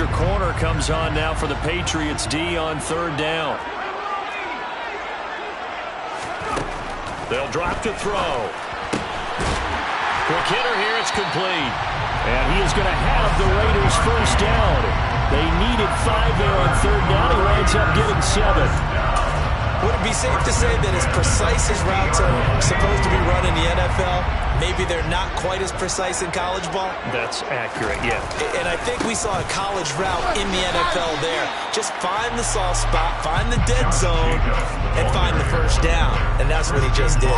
extra corner comes on now for the Patriots D on third down. They'll drop to throw. Quick hitter here, it's complete. And he is going to have the Raiders first down. They needed 5 there on third down. He winds up getting 7. Would it be safe to say that as precise as routes are supposed to be run in the NFL, maybe they're not quite as precise in college ball? That's accurate, yeah. And I think we saw a college route in the NFL there. Just find the soft spot, find the dead zone, and find the first down. And that's what he just did.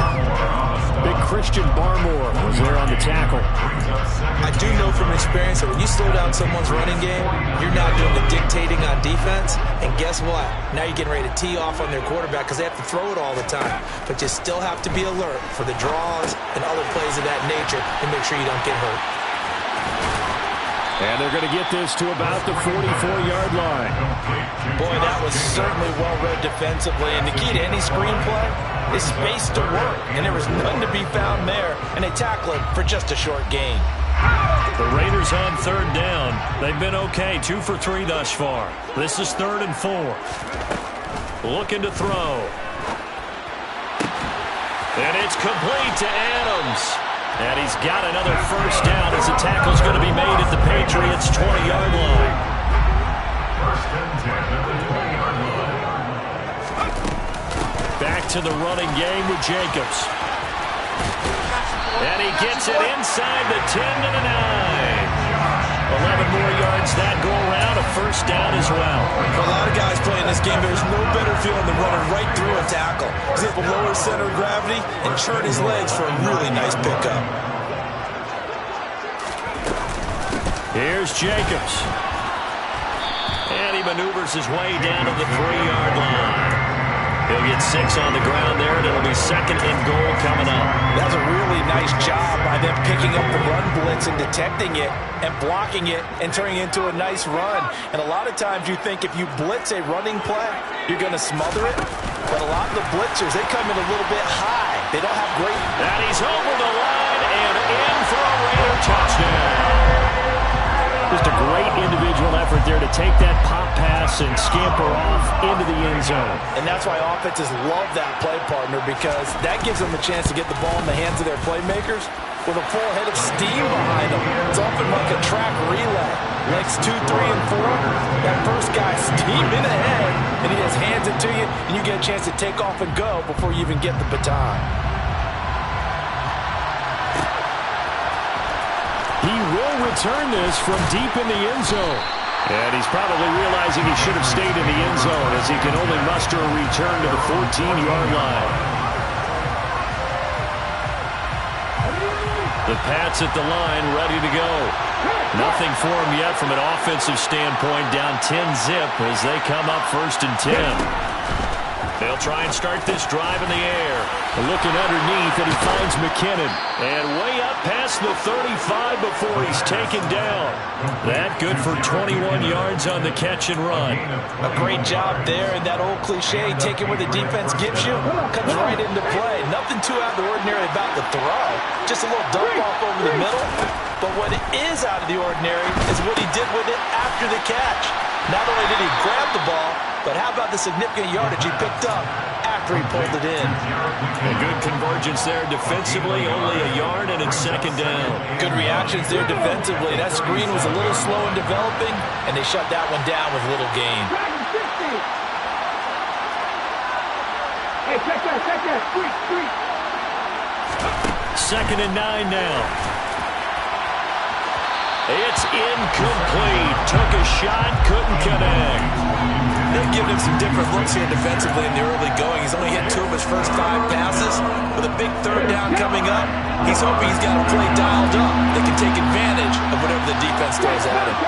Big Christian Barmore was there on the tackle. I do know from experience that when you slow down someone's running game, you're now doing the dictating on defense. And guess what? Now you're getting ready to tee off on their quarterback because they have to throw it all the time. But you still have to be alert for the draws and other plays of that nature and make sure you don't get hurt. And they're going to get this to about the 44-yard line. Boy, that was certainly well-read defensively. And the key to any screenplay is space to work. And there was none to be found there. And they tackle it for just a short gain. The Raiders on third down. They've been okay, 2 for 3 thus far. This is 3rd and 4. Looking to throw. And it's complete to Adams. And he's got another first down as the tackle's going to be made at the Patriots' 20-yard line. Back to the running game with Jacobs. And he gets it inside the 10 to the 9. 11 more yards that go around, a first down as well. For a lot of guys playing this game, there's no better feeling than running right through a tackle. He's able to lower center of gravity and churn his legs for a really nice pickup. Here's Jacobs. And he maneuvers his way down to the 3-yard line. He'll get 6 on the ground there, and it'll be 2nd and goal coming up. That's a really nice job by them picking up the run blitz and detecting it and blocking it and turning it into a nice run. And a lot of times you think if you blitz a running play, you're going to smother it. But a lot of the blitzers, they come in a little bit high. They don't have great... And he's over the line and in for a Raider touchdown. Just a great individual effort there to take that pop pass and scamper off into the end zone. And that's why offenses love that play partner, because that gives them a chance to get the ball in the hands of their playmakers with a full head of steam behind them. It's often like a track relay. Legs 2, 3, and 4. That first guy steaming ahead, and he just hands it to you, and you get a chance to take off and go before you even get the baton. He will return this from deep in the end zone. And he's probably realizing he should have stayed in the end zone as he can only muster a return to the 14-yard line. The Pats at the line, ready to go. Nothing for him yet from an offensive standpoint, down 10-zip as they come up 1st and 10. They'll try and start this drive in the air. Looking underneath, and he finds McKinnon. And way up past the 35 before he's taken down. That good for 21 yards on the catch and run. A great job there, and that old cliche, take it where the defense gives you, comes right into play. Nothing too out of the ordinary about the throw. Just a little dump off over the middle. But what is out of the ordinary is what he did with it after the catch. Not only did he grab the ball, but how about the significant yardage he picked up after he pulled it in? A good convergence there defensively, only a yard, and it's 2nd down. Good reactions there defensively. That screen was a little slow in developing, and they shut that one down with little gain. Hey, check that, street. 2nd and 9 now. It's incomplete. Took a shot, couldn't connect. They've given him some different looks here defensively in the early going. He's only hit 2 of his first 5 passes. With a big 3rd down coming up, he's hoping he's got a play dialed up that can take advantage of whatever the defense throws at him.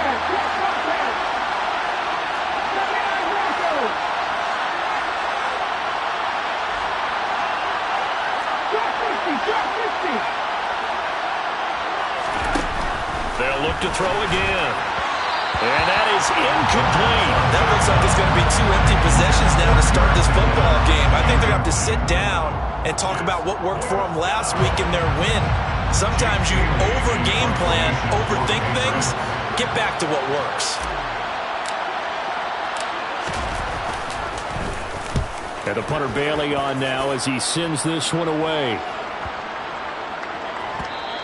They'll look to throw again. And that is incomplete. That looks like it's going to be 2 empty possessions now to start this football game. I think they're going to have to sit down and talk about what worked for them last week in their win. Sometimes you over-game plan, overthink things, get back to what works. And the punter Bailey on now as he sends this one away.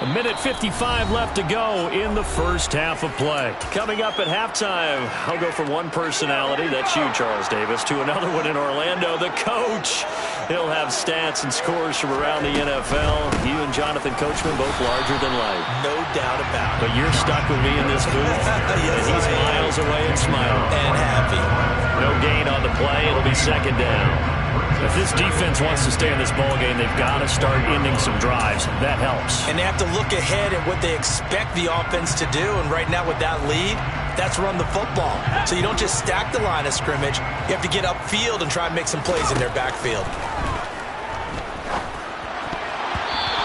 1:55 left to go in the first half of play. Coming up at halftime, I'll go from one personality, that's you, Charles Davis, to another one in Orlando, the coach. He'll have stats and scores from around the NFL. You and Jonathan Coachman both larger than life. No doubt about it. But you're stuck with me in this booth. Yes, and he's miles away and smiling. And happy. No gain on the play. It'll be second down. If this defense wants to stay in this ballgame, they've got to start ending some drives. That helps. And they have to look ahead at what they expect the offense to do. And right now with that lead, that's run the football. So you don't just stack the line of scrimmage. You have to get upfield and try and make some plays in their backfield.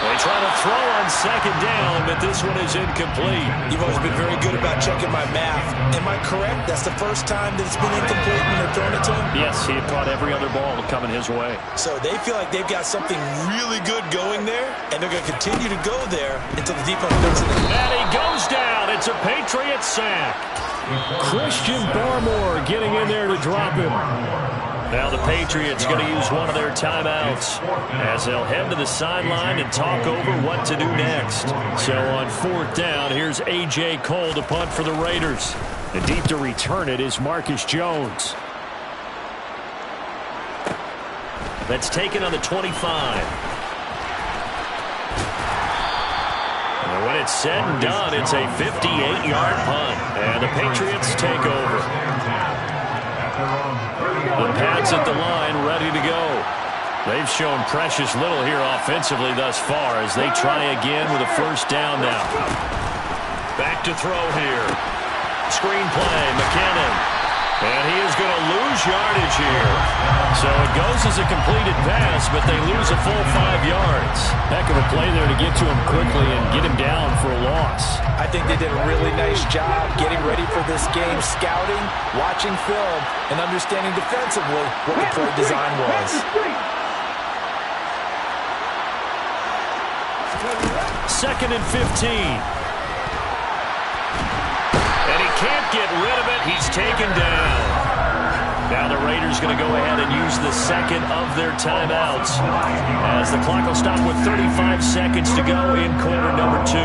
They try to throw on second down, but this one is incomplete. You've always been very good about checking my math. Am I correct? That's the first time that it's been incomplete when they're throwing it to him? Yes, he had caught every other ball coming his way. So they feel like they've got something really good going there, and they're going to continue to go there until the defense puts it in. And he goes down. It's a Patriot sack. Christian Barmore getting in there to drop him. Now the Patriots going to use one of their timeouts as they'll head to the sideline and talk over what to do next. So on fourth down, here's A.J. Cole to punt for the Raiders. And deep to return it is Marcus Jones. That's taken on the 25. And when it's said and done, it's a 58-yard punt. And the Patriots take over. The Pats at the line, ready to go. They've shown precious little here offensively thus far as they try again with a first down now. Back to throw here. Screen play, McKinnon. And he is going to lose yardage here. So it goes as a completed pass, but they lose a full 5 yards. Heck of a play there to get to him quickly and get him down for a loss. I think they did a really nice job getting ready for this game, scouting, watching film, and understanding defensively what the play design was. Second and 15. And he can't get rid of it. He's taken down. Now the Raiders going to go ahead and use the second of their timeouts as the clock will stop with 35 seconds to go in quarter number 2.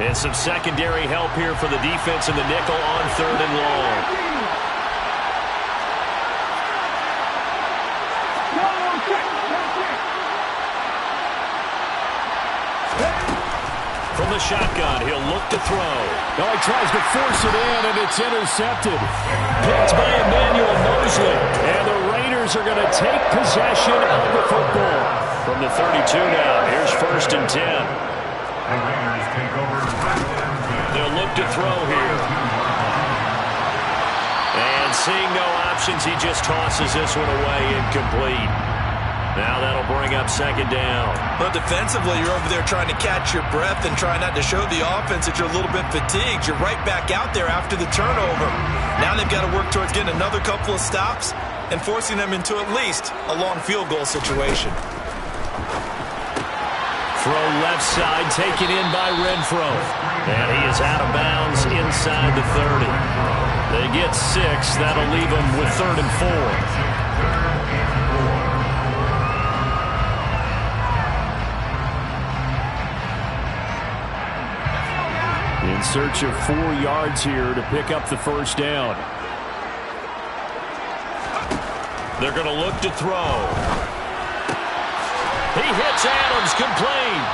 And some secondary help here for the defense in the nickel on third and long. From the shotgun, he'll look to throw. No, he tries to force it in, and it's intercepted. Picked by Emmanuel Mosley. And the Raiders are going to take possession of the football. From the 32 now, here's first and 10. They'll look to throw here. And seeing no options, he just tosses this one away, incomplete. Now that'll bring up second down. But defensively, you're over there trying to catch your breath and try not to show the offense that you're a little bit fatigued. You're right back out there after the turnover. Now they've got to work towards getting another couple of stops and forcing them into at least a long field goal situation. Throw left side, taken in by Renfro. And he is out of bounds inside the 30. They get 6. That'll leave them with third and 4. In search of 4 yards here to pick up the first down. They're going to look to throw. He hits Adams, complete.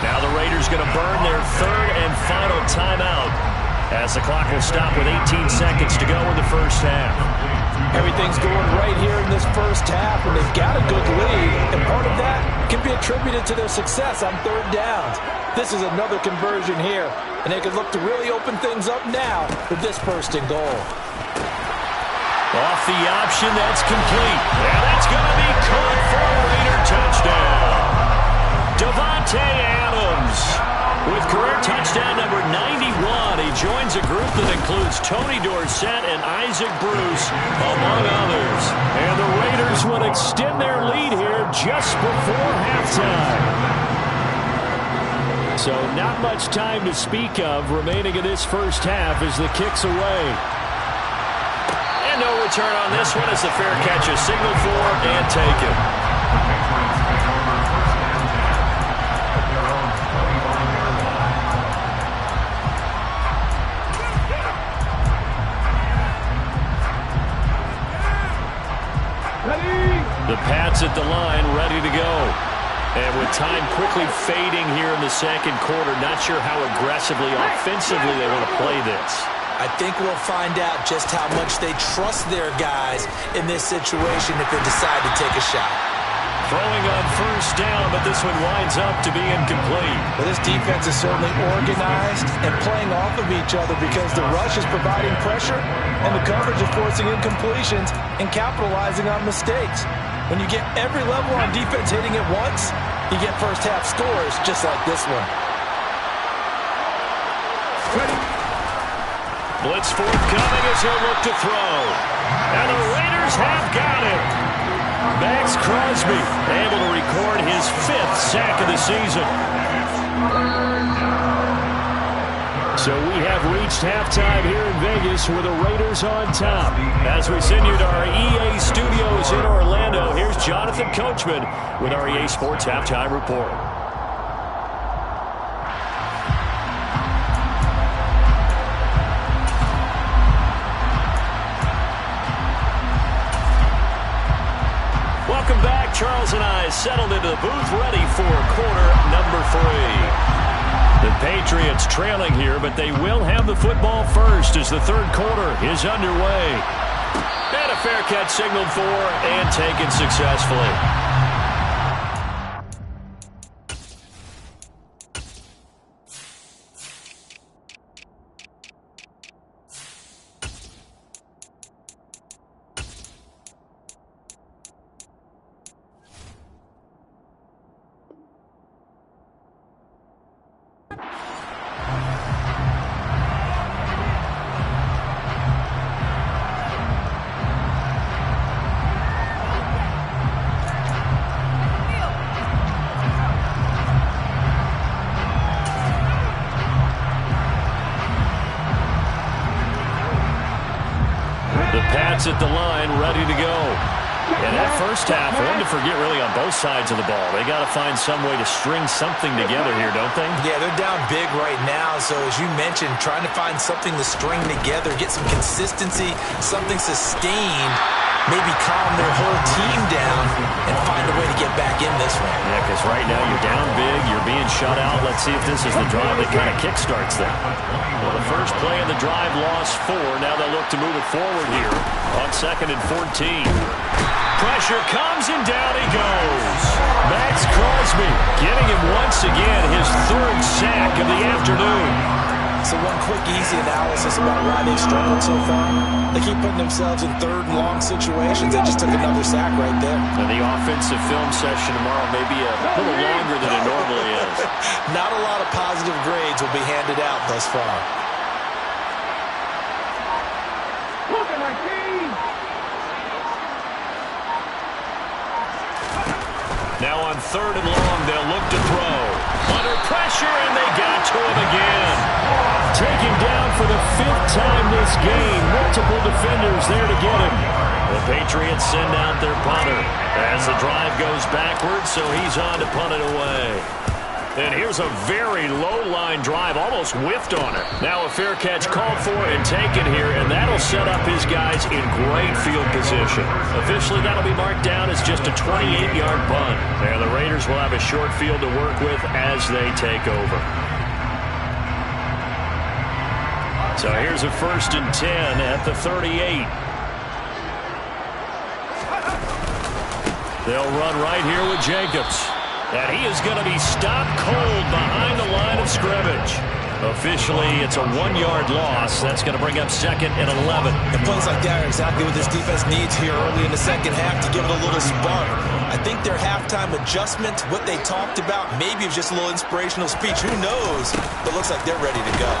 Now the Raiders going to burn their third and final timeout as the clock will stop with 18 seconds to go in the first half. Everything's going right here in this first half, and they've got a good lead, and part of that can be attributed to their success on third downs. This is another conversion here, and they can look to really open things up now with this first and goal. Off the option, that's complete. And that's going to be caught for a Raider touchdown. Davante Adams with career touchdown number 91. He joins a group that includes Tony Dorsett and Isaac Bruce, among others. And the Raiders would extend their lead here just before halftime. So not much time to speak of remaining in this first half as the kick's away. And no return on this one as the fair catch is signaled for and taken. The Pats at the line, ready to go. And with time quickly fading here in the second quarter, not sure how aggressively, offensively they want to play this. I think we'll find out just how much they trust their guys in this situation if they decide to take a shot. Throwing on first down, but this one winds up to be incomplete. Well, this defense is certainly organized and playing off of each other because the rush is providing pressure and the coverage is forcing incompletions and capitalizing on mistakes. When you get every level on defense hitting it once, you get first half scores just like this one. Blitz forthcoming as he'll look to throw. And the Raiders have got him. Max Crosby able to record his 5th sack of the season. So we have reached halftime here in Vegas with the Raiders on top. As we send you to our EA studios in Orlando, here's Jonathan Coachman with our EA Sports Halftime Report. Welcome back. Charles and I settled into the booth ready for quarter number 3. The Patriots trailing here, but they will have the football first as the third quarter is underway. And a fair catch signaled for and taken successfully. At the line, ready to go. And that first half, one to forget really on both sides of the ball. They got to find some way to string something together here, don't they? Yeah, they're down big right now. So as you mentioned, trying to find something to string together, get some consistency, something sustained, maybe calm their whole team down and find a way to get back in this one. Yeah, because right now you're down big, you're being shut out. Let's see if this is the drive that kind of kickstarts them. Well, the first play of the drive lost 4. Now they'll look to move it forward here on 2nd and 14. Pressure comes and down he goes. Max Crosby getting him once again, his 3rd sack of the afternoon. So one quick, easy analysis about why they've struggled so far. They keep putting themselves in 3rd and long situations. They just took another sack right there. And the offensive film session tomorrow may be a little longer than it normally is. Not a lot of positive grades will be handed out thus far. Look at my team! Now on 3rd and long, they'll look to throw. Under pressure, and they got to him again. Taken down for the 5th time this game. Multiple defenders there to get him. The Patriots send out their punter as the drive goes backwards, so he's on to punt it away. And here's a very low-line drive, almost whiffed on it. Now a fair catch called for and taken here, and that'll set up his guys in great field position. Officially, that'll be marked down as just a 28-yard punt. And the Raiders will have a short field to work with as they take over. So here's a 1st and 10 at the 38. They'll run right here with Jacobs. And he is going to be stopped cold behind the line of scrimmage. Officially, it's a 1-yard loss. That's going to bring up 2nd and 11. And plays like that are exactly what this defense needs here early in the second half to give it a little spark. I think their halftime adjustment, what they talked about, maybe it was just a little inspirational speech. Who knows? But it looks like they're ready to go.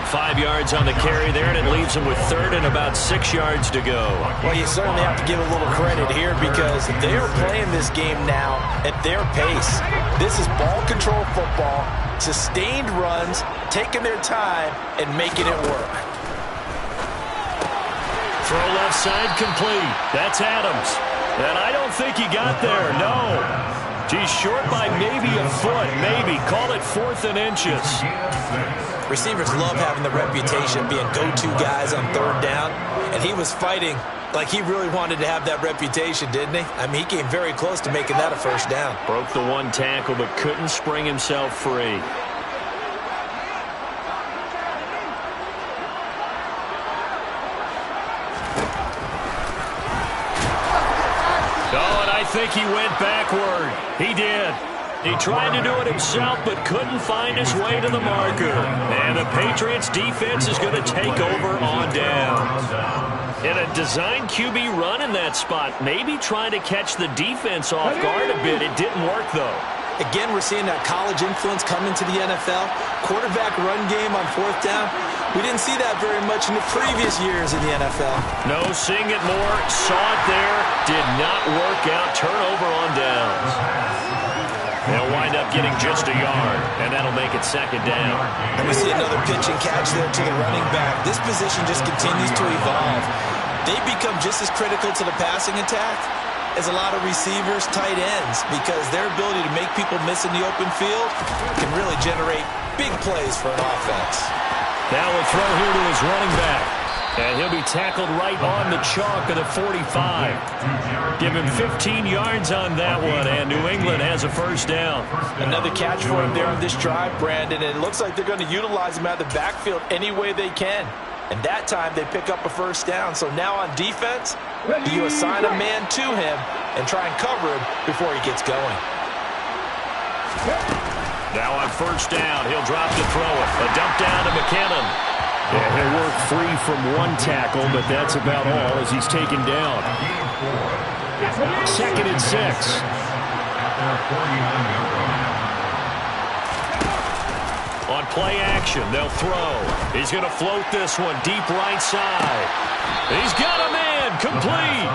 5 yards on the carry there, and it leaves them with 3rd and about 6 yards to go. Well, you certainly have to give a little credit here because they are playing this game now at their pace. This is ball control football, sustained runs, taking their time, and making it work. throw left side complete. That's Adams. And I don't think he got there, no. He's short by maybe a foot, maybe. Call it 4th and inches. Receivers love having the reputation of being go-to guys on 3rd down, and he was fighting like he really wanted to have that reputation, didn't he? I mean, he came very close to making that a 1st down. Broke the 1 tackle, but couldn't spring himself free. I think he went backward. He did. He tried to do it himself, but couldn't find his way to the marker. And the Patriots defense is going to take over on downs. In a design QB run in that spot, maybe trying to catch the defense off guard a bit. It didn't work, though. Again, we're seeing that college influence come into the NFL. Quarterback run game on 4th down. We didn't see that very much in the previous years in the NFL. No, seeing it more. Saw it there. Did not work out. Turnover on downs. They'll wind up getting just a yard, and that'll make it 2nd down. And we see another pitch and catch there to the running back. This position just continues to evolve. They become just as critical to the passing attack as a lot of receivers, tight ends, because their ability to make people miss in the open field can really generate big plays for an offense. Now a throw here to his running back. And he'll be tackled right on the chalk of the 45. Give him 15 yards on that one, and New England has a 1st down. Another catch for him there on this drive, Brandon, and it looks like they're going to utilize him out of the backfield any way they can. And that time they pick up a 1st down. So now on defense, you assign a man to him and try and cover him before he gets going. Now on 1st down, he'll drop to throw it. A dump down to McKinnon. Yeah, he'll work free from 1 tackle, but that's about all as he's taken down. 2nd and 6. On play action, they'll throw. He's going to float this one deep right side. He's got a man, complete.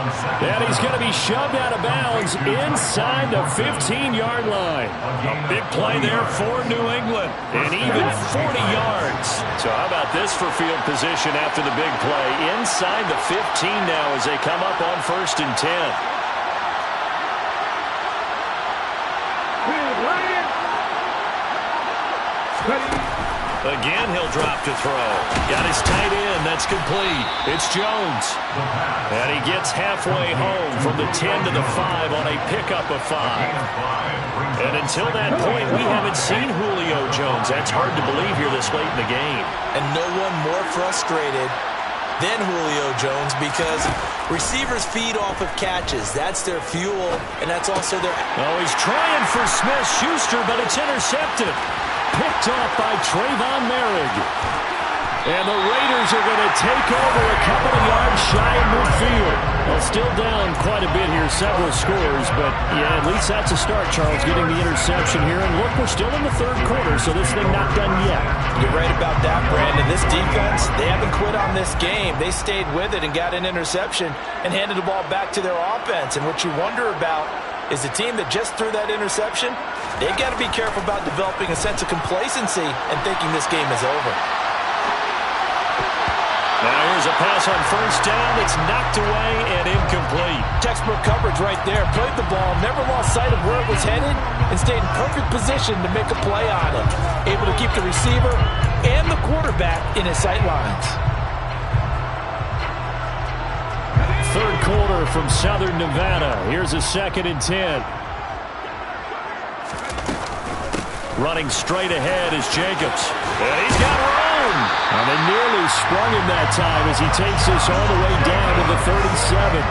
And he's going to be shoved out of bounds inside the 15-yard line. A big play there for New England, and even 40 yards. So how about this for field position after the big play? Inside the 15 now as they come up on 1st and 10. Again, he'll drop to throw. Got his tight end. That's complete. It's Jones. And he gets halfway home from the 10 to the 5 on a pickup of 5. And until that point, we haven't seen Julio Jones. That's hard to believe here this late in the game. And no one more frustrated than Julio Jones because receivers feed off of catches. That's their fuel, and that's also their... Oh, he's trying for Smith-Schuster, but it's intercepted. Picked off by Trayvon Merrick. And the Raiders are going to take over a couple of yards shy of midfield. Well, still down quite a bit here, several scores, but yeah, at least that's a start, Charles, getting the interception here. And look, we're still in the 3rd quarter, so this thing not done yet. You're right about that, Brandon. This defense, they haven't quit on this game. They stayed with it and got an interception and handed the ball back to their offense. And what you wonder about is the team that just threw that interception, they've got to be careful about developing a sense of complacency and thinking this game is over. Now here's a pass on 1st down. It's knocked away and incomplete. Textbook coverage right there. Played the ball, never lost sight of where it was headed, and stayed in perfect position to make a play on it. Able to keep the receiver and the quarterback in his sight lines. 3rd quarter from Southern Nevada. Here's a 2nd and 10. Running straight ahead is Jacobs. And he's got room. And they nearly sprung him that time as he takes this all the way down to the 37.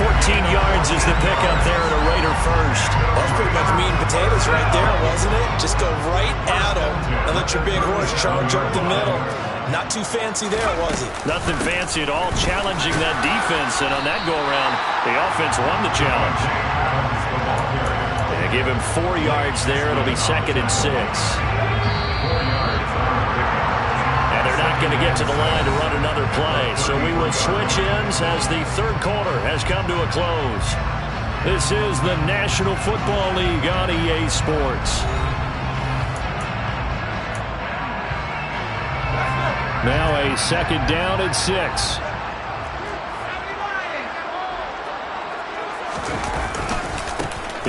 14 yards is the pickup there at a Raider 1st. That's pretty much meat and potatoes right there, wasn't it? Just go right at him and let your big horse charge up the middle. Not too fancy there, was he? Nothing fancy at all, challenging that defense. And on that go-around, the offense won the challenge. They give him 4 yards there. It'll be 2nd and 6. And they're not going to get to the line to run another play. So we will switch ends as the 3rd quarter has come to a close. This is the National Football League on EA Sports. Now a 2nd down and 6.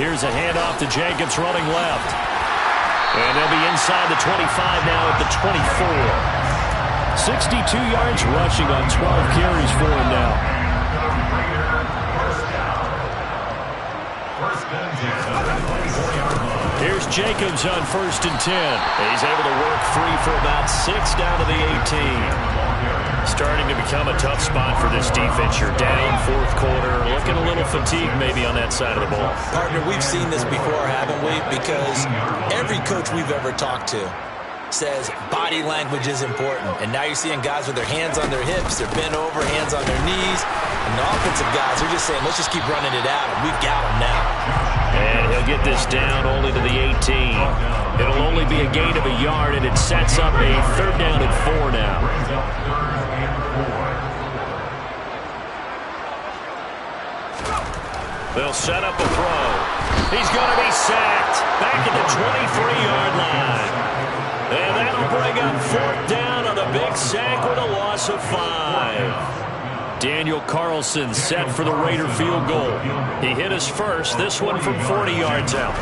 Here's a handoff to Jacobs running left. And they'll be inside the 25 now at the 24. 62 yards rushing on 12 carries for him now. Here's Jacobs on 1st and 10. He's able to work free for about 6 down to the 18. Starting to become a tough spot for this defense. You're down 4th quarter. Looking a little fatigued maybe on that side of the ball. Partner, we've seen this before, haven't we? Because every coach we've ever talked to says body language is important. And now you're seeing guys with their hands on their hips, they're bent over, hands on their knees. And the offensive guys are just saying, let's just keep running it out, and we've got them now. And he'll get this down only to the 18. It'll only be a gain of a yard, and it sets up a 3rd down and 4 now. They'll set up a throw. He's going to be sacked back at the 23-yard line. And that'll bring up 4th down on the big sack with a loss of 5. Daniel Carlson set for the Raider field goal. He hit his first, this one from 40 yards out.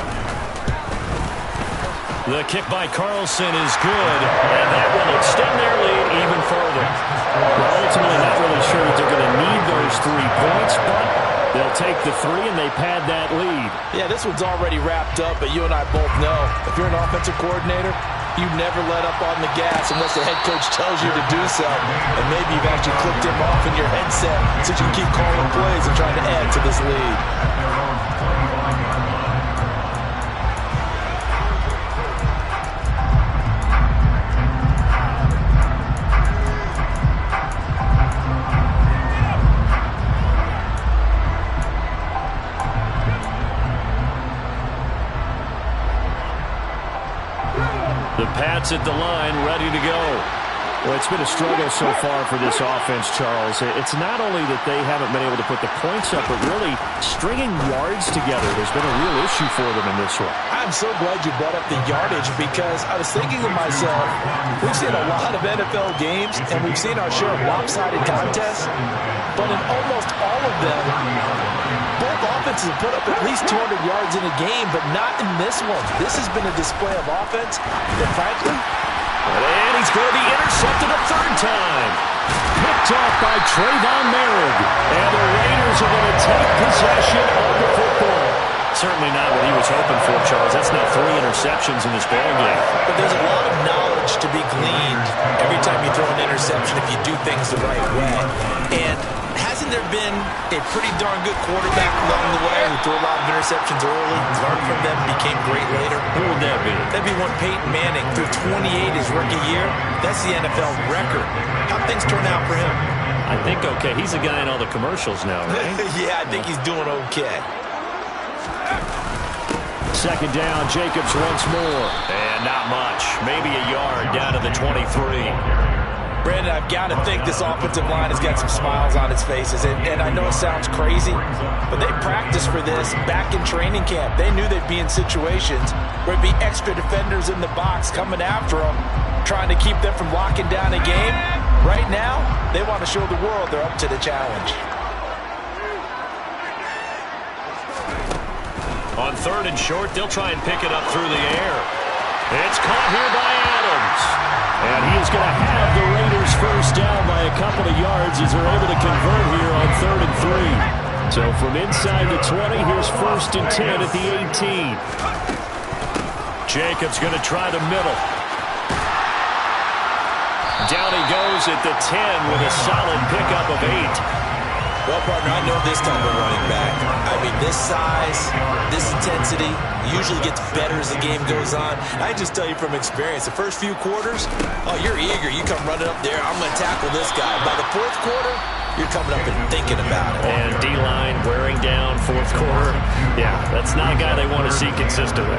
The kick by Carlson is good, and that will extend their lead even further. Well, ultimately, not really sure that they're going to need those 3 points, but they'll take the 3 and they pad that lead. Yeah, this one's already wrapped up, but you and I both know if you're an offensive coordinator, you never let up on the gas unless the head coach tells you to do so. And maybe you've actually clicked him off in your headset so you can keep calling plays and trying to add to this lead. The Pats at the line, ready to go. Well, it's been a struggle so far for this offense, Charles. It's not only that they haven't been able to put the points up, but really stringing yards together has been a real issue for them in this one. I'm so glad you brought up the yardage because I was thinking to myself, we've seen a lot of NFL games and we've seen our share of lopsided contests, but in almost all of them, both offenses have put up at least 200 yards in a game, but not in this one. This has been a display of offense that, frankly, and he's going to be intercepted a 3rd time. Picked off by Trayvon Merritt. And the Raiders are going to take possession of the football. Certainly not what he was hoping for, Charles. That's now 3 interceptions in this ballgame. But there's a lot of knowledge to be gleaned every time you throw an interception if you do things the right way. And hasn't there been a pretty darn good quarterback along the way who threw a lot of interceptions early, learned from them, became great later? Who would that be? That'd be one Peyton Manning. Threw 28 his rookie year. That's the NFL record. How'd things turn out for him? I think okay. He's the guy in all the commercials now, right? Yeah, I think he's doing okay. 2nd down, Jacobs once more. And not much. Maybe a yard down to the 23. Brandon, I've got to think this offensive line has got some smiles on its faces. And I know it sounds crazy, but they practiced for this back in training camp. They knew they'd be in situations where it'd be extra defenders in the box coming after them, trying to keep them from locking down a game. Right now, they want to show the world they're up to the challenge. On 3rd and short, they'll try and pick it up through the air. It's caught here by Adams. And he is going to have the Raiders 1st down by a couple of yards as they're able to convert here on 3rd and 3. So from inside the 20, here's 1st and 10 at the 18. Jacobs going to try the middle. Down he goes at the 10 with a solid pickup of 8. Well, partner, I know this type of running back. I mean, this size, this intensity usually gets better as the game goes on. I just tell you from experience, the first few quarters, oh, you're eager. You come running up there, I'm going to tackle this guy. By the 4th quarter, you're coming up and thinking about it. And D-line wearing down 4th quarter. Yeah, that's not a guy they want to see consistently.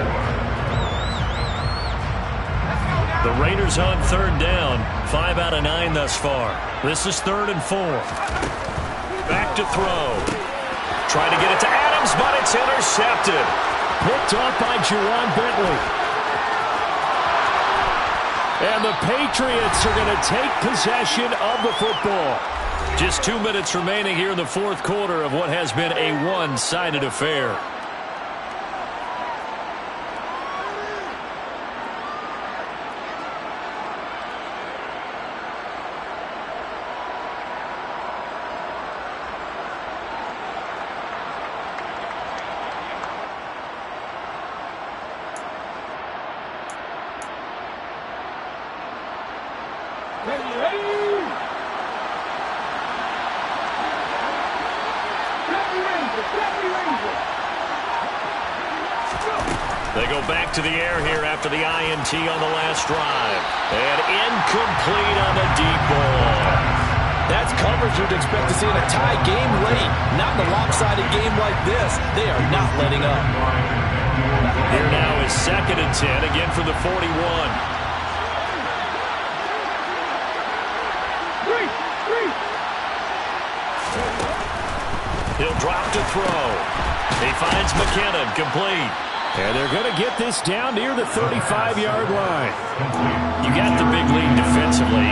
The Raiders on 3rd down. 5 out of 9 thus far. This is 3rd and 4. Back to throw. Trying to get it to Adams, but it's intercepted. Picked off by Juwan Bentley. And the Patriots are going to take possession of the football. Just 2 minutes remaining here in the 4th quarter of what has been a one-sided affair. They go back to the air here after the INT on the last drive. And incomplete on the deep ball. That's coverage you'd expect to see in a tie game late. Not in a lopsided game like this. They are not letting up. Here now is 2nd and 10, again from the 41. He'll drop to throw. He finds McKinnon, complete. And they're going to get this down near the 35-yard line. You got the big lead defensively.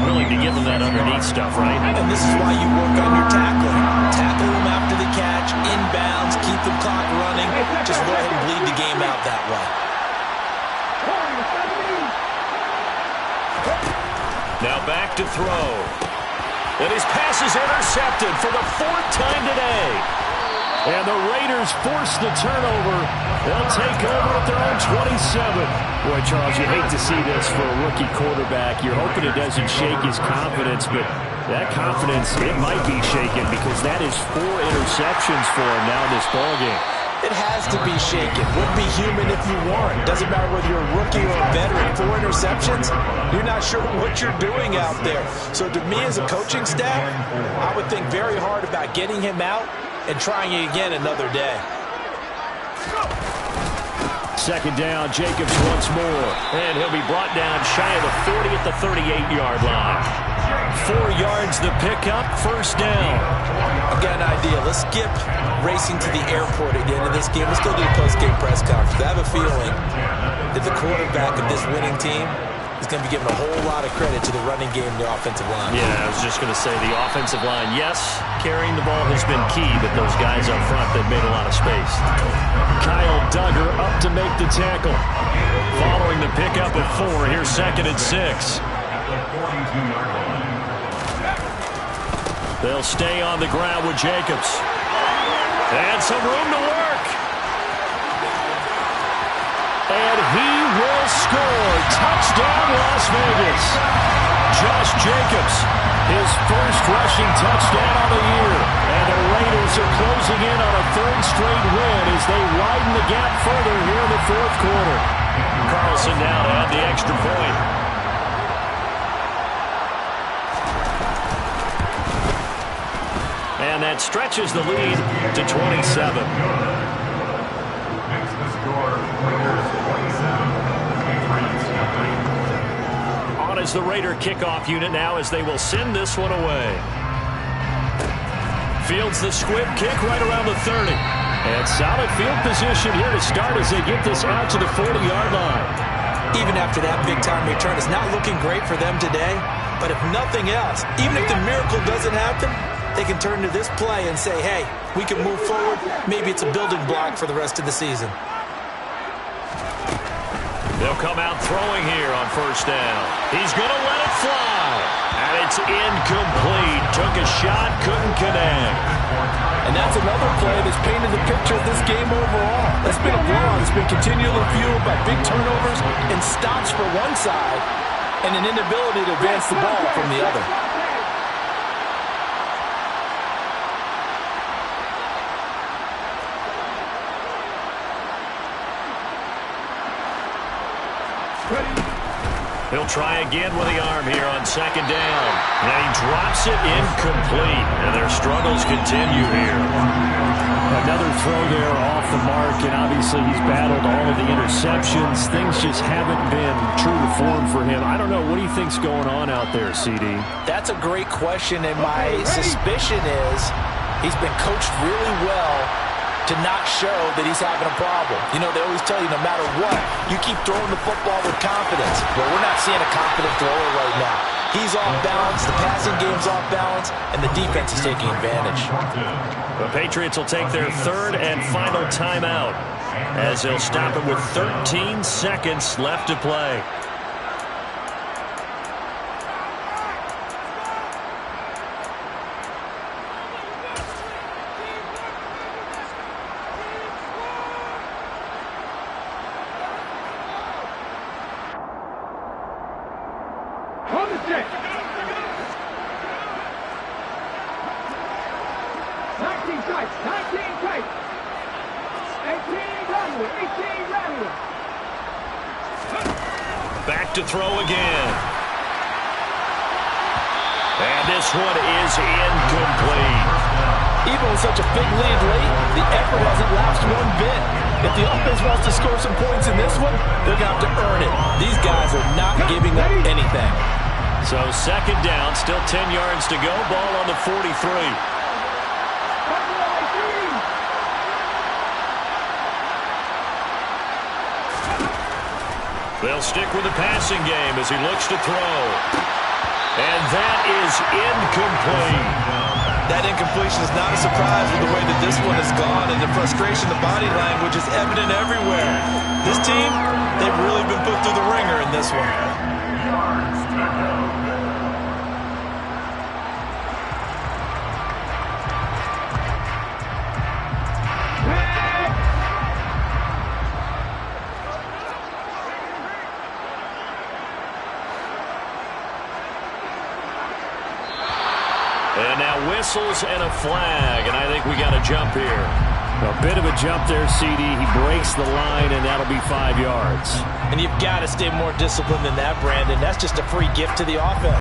Willing to give them that underneath stuff, right? And this is why you work on your tackling. Tackle them after the catch, inbounds, keep the clock running. Just go ahead and bleed the game out that way. Now back to throw. And his pass is intercepted for the 4th time today. And the Raiders force the turnover. They'll take over at their own 27. Boy, Charles, you hate to see this for a rookie quarterback. You're hoping it doesn't shake his confidence, but that confidence, it might be shaken because that is 4 interceptions for him now in this ballgame. It has to be shaken. Wouldn't be human if you weren't. Doesn't matter whether you're a rookie or a veteran. 4 interceptions, you're not sure what you're doing out there. So to me as a coaching staff, I would think very hard about getting him out and trying it again another day. 2nd down, Jacobs once more. And he'll be brought down shy of the 40 at the 38-yard line. 4 yards the pickup, 1st down. I've got an idea. Let's skip racing to the airport at the end of this game. Let's go to the post-game press conference. I have a feeling that the quarterback of this winning team is going to be given a whole lot of credit to the running game and the offensive line. Yeah, I was just going to say the offensive line, yes, carrying the ball has been key, but those guys up front, they've made a lot of space. Kyle Duggar up to make the tackle. Following the pickup of 4, here's 2nd and 6. They'll stay on the ground with Jacobs. And some room to work. And he will score. Touchdown, Las Vegas. Josh Jacobs, his first rushing touchdown on the year. And the Raiders are closing in on a 3rd straight win as they widen the gap further here in the 4th quarter. Carlson now to add the extra point. And that stretches the lead to 27. On is the Raider kickoff unit now as they will send this one away. Fields the squib kick right around the 30. And solid field position here to start as they get this out to the 40-yard line. Even after that big-time return, it's not looking great for them today. But if nothing else, even if the miracle doesn't happen, they can turn to this play and say, hey, we can move forward. Maybe it's a building block for the rest of the season. They'll come out throwing here on 1st down. He's going to let it fly. And it's incomplete. Took a shot, couldn't connect. And that's another play that's painted the picture of this game overall. That's been a blowout. It's been continually fueled by big turnovers and stops for one side and an inability to advance the ball from the other. He'll try again with the arm here on 2nd down. And he drops it incomplete. And their struggles continue here. Another throw there off the mark, and obviously he's battled all of the interceptions. Things just haven't been true to form for him. I don't know. What do you think's going on out there, CD? That's a great question, and my suspicion is he's been coached really well to not show that he's having a problem. You know, they always tell you no matter what, you keep throwing the football with confidence. But we're not seeing a confident thrower right now. He's off balance, the passing game's off balance, and the defense is taking advantage. The Patriots will take their 3rd and final timeout as they'll stop it with 13 seconds left to play. On the stick. 19 tight. 19 tight. 18 rattle. 18 rattle. Back to throw again. And this one is incomplete. Even with such a big lead late, the effort hasn't lapsed one bit. If the offense wants to score some points in this one, they're going to have to earn it. These guys are not giving up anything. So second down, still 10 yards to go. Ball on the 43. They'll stick with the passing game as he looks to throw. And that is incomplete. That incompletion is not a surprise with the way that this one has gone, and the frustration, the body language is evident everywhere. This team, they've really been put through the ringer in this one. And now whistles and a flag, and I think we got a jump here. A bit of a jump there, CD. He breaks the line, and that'll be 5 yards. And you've got to stay more disciplined than that, Brandon. That's just a free gift to the offense.